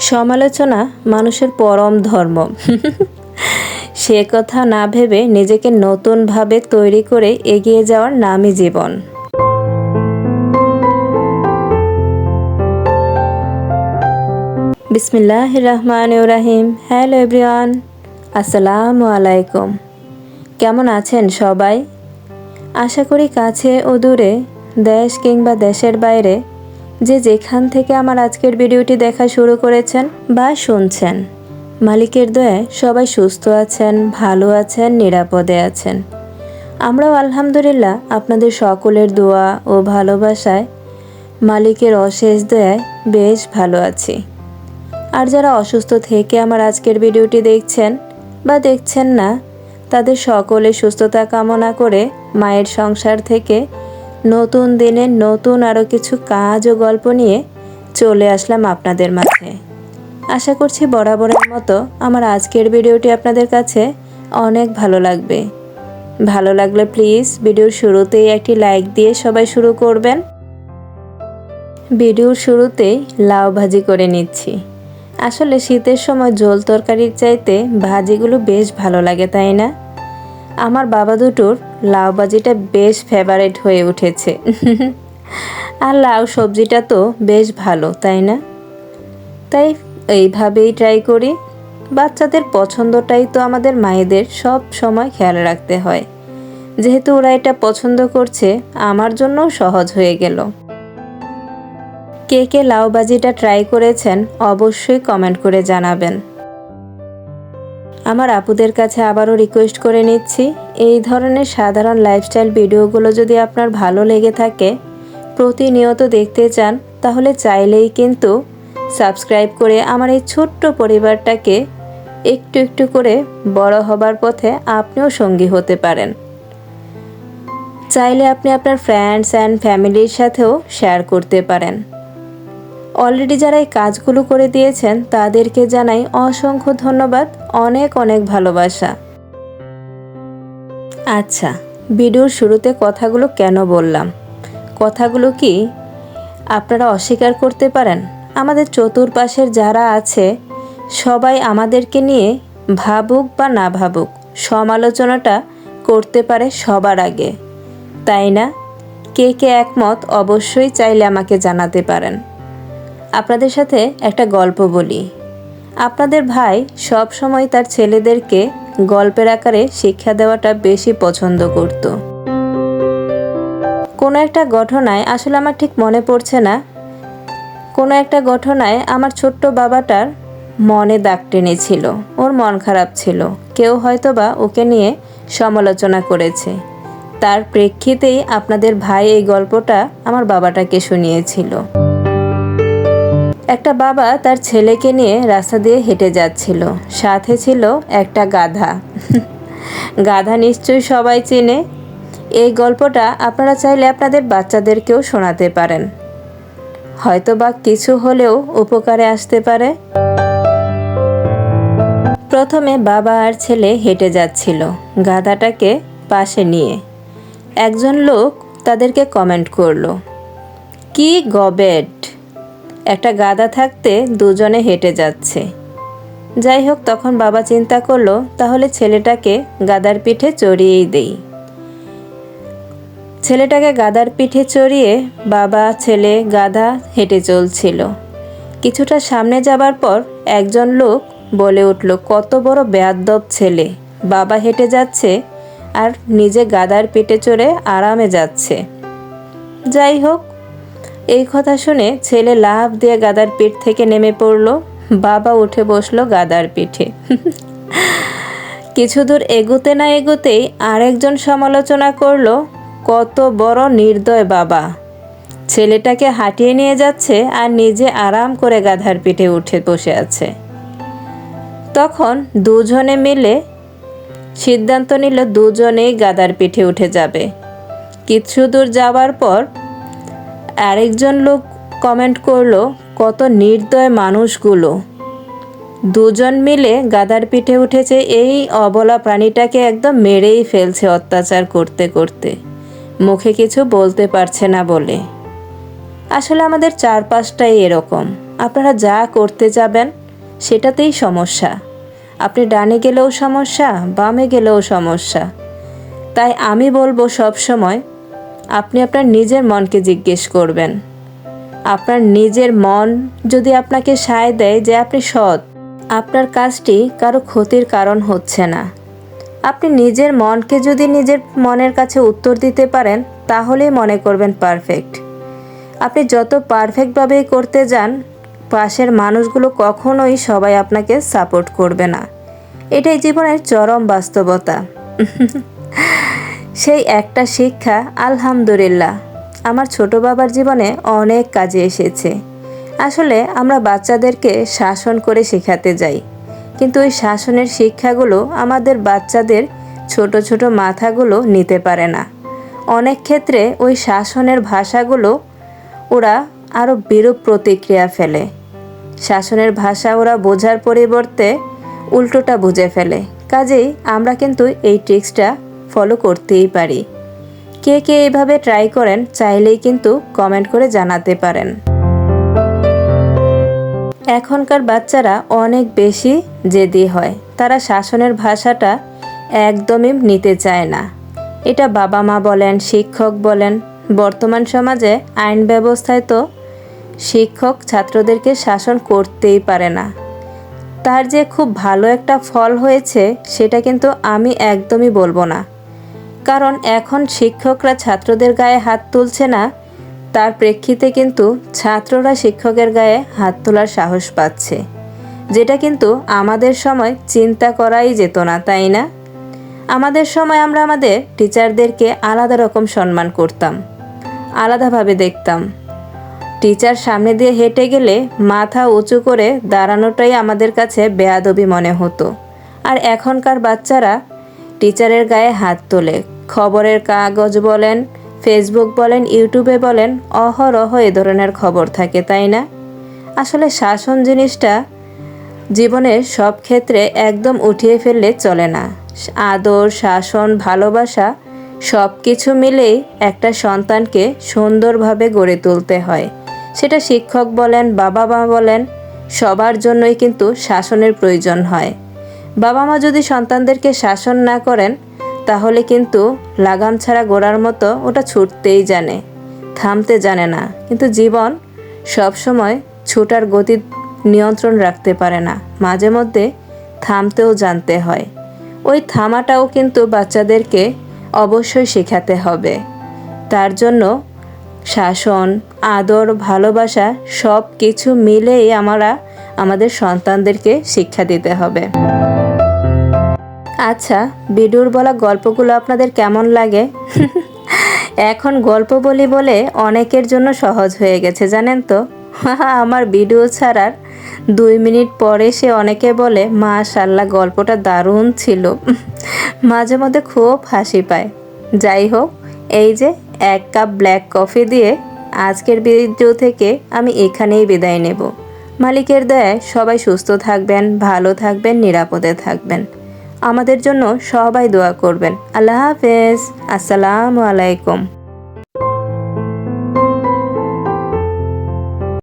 সমালোচনা মানুষের পরম ধর্ম। সে কথা না ভেবে নিজেকে নতুনভাবে তৈরি করে এগিয়ে যাওয়ার নামই জীবন। বিসমিল্লাহির রহমানির রহিম। হ্যালো এভরিওয়ান, আসসালামু আলাইকুম। কেমন আছেন সবাই? আশা করি কাছে ও দূরে, দেশ কিংবা দেশের বাইরে যে যেখান থেকে আমার আজকের ভিডিওটি দেখা শুরু করেছেন বা শুনছেন, মালিকের দয়ায় সবাই সুস্থ আছেন, ভালো আছেন, নিরাপদে আছেন। আমরাও আলহামদুলিল্লাহ আপনাদের সকলের দোয়া ও ভালোবাসায় মালিকের অশেষ দয়ায় বেশ ভালো আছি। আর যারা অসুস্থ থেকে আমার আজকের ভিডিওটি দেখছেন বা দেখছেন না, তাদের সকলের সুস্থতা কামনা করে মায়ের সংসার থেকে নতুন দিনে নতুন আরও কিছু কাজ ও গল্প নিয়ে চলে আসলাম আপনাদের মাঝে। আশা করছি বরাবরের মতো আমার আজকের ভিডিওটি আপনাদের কাছে অনেক ভালো লাগবে। ভালো লাগলে প্লিজ ভিডিওর শুরুতেই একটি লাইক দিয়ে সবাই শুরু করবেন। ভিডিওর শুরুতেই লাউ ভাজি করে নিচ্ছি। আসলে শীতের সময় ঝোল তরকারির চাইতে ভাজিগুলো বেশ ভালো লাগে, তাই না? আমার বাবা দুটোর লাউ ভাজিটা বেশ ফেভারিট হয়ে উঠেছে। আর লাউ সবজিটা তো বেশ ভালো, তাই না? তাই এইভাবেই ট্রাই করি। বাচ্চাদের পছন্দটাই তো আমাদের মায়েদের সব সময় খেয়াল রাখতে হয়। যেহেতু ওরা এটা পছন্দ করছে, আমার জন্যও সহজ হয়ে গেল। কে কে লাউ ভাজিটা ট্রাই করেছেন অবশ্যই কমেন্ট করে জানাবেন। আমার আপুদের কাছে আবারও রিকোয়েস্ট করে নিচ্ছি, এই ধরনের সাধারণ লাইফস্টাইল ভিডিওগুলো যদি আপনার ভালো লেগে থাকে, প্রতিনিয়ত দেখতে চান, তাহলে চাইলেই কিন্তু সাবস্ক্রাইব করে আমার এই ছোট্ট পরিবারটাকে একটু একটু করে বড় হবার পথে আপনিও সঙ্গী হতে পারেন। চাইলে আপনি আপনার ফ্রেন্ডস অ্যান্ড ফ্যামিলির সাথেও শেয়ার করতে পারেন। অলরেডি যারা এই কাজগুলো করে দিয়েছেন তাদেরকে জানাই অসংখ্য ধন্যবাদ, অনেক অনেক ভালোবাসা। আচ্ছা, ভিডিওর শুরুতে কথাগুলো কেন বললাম? কথাগুলো কি আপনারা অস্বীকার করতে পারেন? আমাদের চতুর্পাশের যারা আছে সবাই আমাদেরকে নিয়ে ভাবুক বা না ভাবুক, সমালোচনাটা করতে পারে সবার আগে, তাই না? কে কে একমত অবশ্যই চাইলে আমাকে জানাতে পারেন। আপনাদের সাথে একটা গল্প বলি। আপনাদের ভাই সব সময় তার ছেলেদেরকে গল্পের আকারে শিক্ষা দেওয়াটা বেশি পছন্দ করত। কোনো একটা ঘটনায়, আসলে আমার ঠিক মনে পড়ছে না, কোনো একটা ঘটনায় আমার ছোট্ট বাবাটার মনে দাগ টেনেছিল, ওর মন খারাপ ছিল, কেউ হয়তো বা ওকে নিয়ে সমালোচনা করেছে। তার প্রেক্ষিতেই আপনাদের ভাই এই গল্পটা আমার বাবাটাকে শুনিয়েছিল। একটা বাবা তার ছেলেকে নিয়ে রাস্তা দিয়ে হেঁটে যাচ্ছিল, সাথে ছিল একটা গাধা। গাধা নিশ্চয়ই সবাই চেনে। এই গল্পটা আপনারা চাইলে আপনাদের বাচ্চাদেরকেও শোনাতে পারেন, হয়তো বা কিছু হলেও উপকারে আসতে পারে। প্রথমে বাবা আর ছেলে হেঁটে যাচ্ছিল গাধাটাকে পাশে নিয়ে। একজন লোক তাদেরকে কমেন্ট করলো, কি গবেট, একটা গাধা থাকতে দুজনে হেঁটে যাচ্ছে। যাই হোক, তখন বাবা চিন্তা করলো তাহলে ছেলেটাকে গাধার পিঠে চড়িয়েই দেই। ছেলেটাকে গাধার পিঠে চড়িয়ে বাবা ছেলে গাধা হেঁটে চলছিল। কিছুটা সামনে যাবার পর একজন লোক বলে উঠল, কত বড় বেয়াদ্দপ ছেলে, বাবা হেঁটে যাচ্ছে আর নিজে গাধার পিঠে চড়ে আরামে যাচ্ছে। যাই হোক, এই কথা শুনে ছেলে লাফ দিয়ে গাধার পিঠ থেকে নেমে পড়ল, বাবা উঠে বসলো গাধার পিঠে। কিছু দূর এগোতে না এগোতেই আরেকজন সমালোচনা করলো, কত বড় নির্দয় বাবা, ছেলেটাকে হাঁটিয়ে নিয়ে যাচ্ছে আর নিজে আরাম করে গাধার পিঠে উঠে বসে আছে। তখন দুজনে মিলে সিদ্ধান্ত নিল দুজনেই গাধার পিঠে উঠে যাবে। কিছু দূর যাওয়ার পর আরেকজন লোক কমেন্ট করলো, কত নির্দয় মানুষগুলো, দুজন মিলে গাধার পিঠে উঠেছে, এই অবলা প্রাণীটাকে একদম মেরেই ফেলছে অত্যাচার করতে করতে, মুখে কিছু বলতে পারছে না বলে। আসলে আমাদের চারপাশটাই এরকম, আপনারা যা করতে যাবেন সেটাতেই সমস্যা। আপনি ডানে গেলেও সমস্যা, বামে গেলেও সমস্যা। তাই আমি বলবো সবসময় আপনি আপনার নিজের মনকে জিজ্ঞেস করবেন। আপনার নিজের মন যদি আপনাকে সায় দেয় যে আপনি সৎ, আপনার কাজটি কারো ক্ষতির কারণ হচ্ছে না, আপনি নিজের মনকে যদি নিজের মনের কাছে উত্তর দিতে পারেন, তাহলেই মনে করবেন পারফেক্ট। আপনি যত পারফেক্টভাবেই করতে যান, পাশের মানুষগুলো কখনোই সবাই আপনাকে সাপোর্ট করবে না। এটাই জীবনের চরম বাস্তবতা। সেই একটা শিক্ষা আলহামদুলিল্লাহ আমার ছোট বাবার জীবনে অনেক কাজে এসেছে। আসলে আমরা বাচ্চাদেরকে শাসন করে শেখাতে যাই, কিন্তু ওই শাসনের শিক্ষাগুলো আমাদের বাচ্চাদের ছোট ছোট মাথাগুলো নিতে পারে না। অনেক ক্ষেত্রে ওই শাসনের ভাষাগুলো ওরা আরও বিরূপ প্রতিক্রিয়া ফেলে। শাসনের ভাষা ওরা বোঝার পরিবর্তে উল্টোটা বুঝে ফেলে। কাজেই আমরা কিন্তু এই ট্রিক্সটা ফলো করতেই পারি। কে কে এইভাবে ট্রাই করেন চাইলেই কিন্তু কমেন্ট করে জানাতে পারেন। এখনকার বাচ্চারা অনেক বেশি জেদি হয়। তারা শাসনের ভাষাটা একদমই নিতে চায় না। এটা বাবা মা বলেন, শিক্ষক বলেন। বর্তমান সমাজে আইন ব্যবস্থায় তো শিক্ষক ছাত্রদেরকে শাসন করতেই পারে না। তার যে খুব ভালো একটা ফল হয়েছে সেটা কিন্তু আমি একদমই বলবো না। কারণ এখন শিক্ষকরা ছাত্রদের গায়ে হাত তুলছে না, তার প্রেক্ষিতে কিন্তু ছাত্ররা শিক্ষকের গায়ে হাত তোলার সাহস পাচ্ছে, যেটা কিন্তু আমাদের সময় চিন্তা করাই যেত না, তাই না? আমাদের সময় আমরা আমাদের টিচারদেরকে আলাদা রকম সম্মান করতাম, আলাদাভাবে দেখতাম। টিচার সামনে দিয়ে হেঁটে গেলে মাথা উঁচু করে দাঁড়ানোটাই আমাদের কাছে বেয়াদবি মনে হতো। আর এখনকার বাচ্চারা টিচারের গায়ে হাত তোলে। খবরের কাগজ বলেন, ফেসবুক বলেন, ইউটিউবে বলেন, অহরহ এ ধরনের খবর থাকে, তাই না? আসলে শাসন জিনিসটা জীবনের সব ক্ষেত্রে একদম উঠিয়ে ফেললে চলে না। আদর, শাসন, ভালোবাসা সব কিছু মিলেই একটা সন্তানকে সুন্দরভাবে গড়ে তুলতে হয়। সেটা শিক্ষক বলেন, বাবা মা বলেন, সবার জন্যই কিন্তু শাসনের প্রয়োজন হয়। বাবা মা যদি সন্তানদেরকে শাসন না করেন, তাহলে কিন্তু লাগাম ছাড়া ঘোড়ার মতো ওটা ছুটতেই জানে, থামতে জানে না। কিন্তু জীবন সবসময় ছোটার গতি নিয়ন্ত্রণ রাখতে পারে না, মাঝে মধ্যে থামতেও জানতে হয়। ওই থামাটাও কিন্তু বাচ্চাদেরকে অবশ্যই শেখাতে হবে। তার জন্য শাসন, আদর, ভালোবাসা সব কিছু মিলেই আমরা আমাদের সন্তানদেরকে শিক্ষা দিতে হবে। আচ্ছা, বিডুর বলা গল্পগুলো আপনাদের কেমন লাগে? এখন গল্প বলি বলে অনেকের জন্য সহজ হয়ে গেছে, জানেন তো? আমার ভিডিও ছাড়ার 2 মিনিট পরে সে অনেকে বলে, মাশাআল্লাহ গল্পটা দারুণ ছিল। মাঝে মধ্যে খুব হাসি পায়। যাই হোক, এই যে 1 কাপ ব্ল্যাক কফি দিয়ে আজকের ভিডিও থেকে আমি এখানেই বিদায় নেব। মালিকের দয়ায় সবাই সুস্থ থাকবেন, ভালো থাকবেন, নিরাপদে থাকবেন। আমাদের জন্য সবাই দোয়া করবেন। আল্লাহ হাফেজ। আসসালামু আলাইকুম।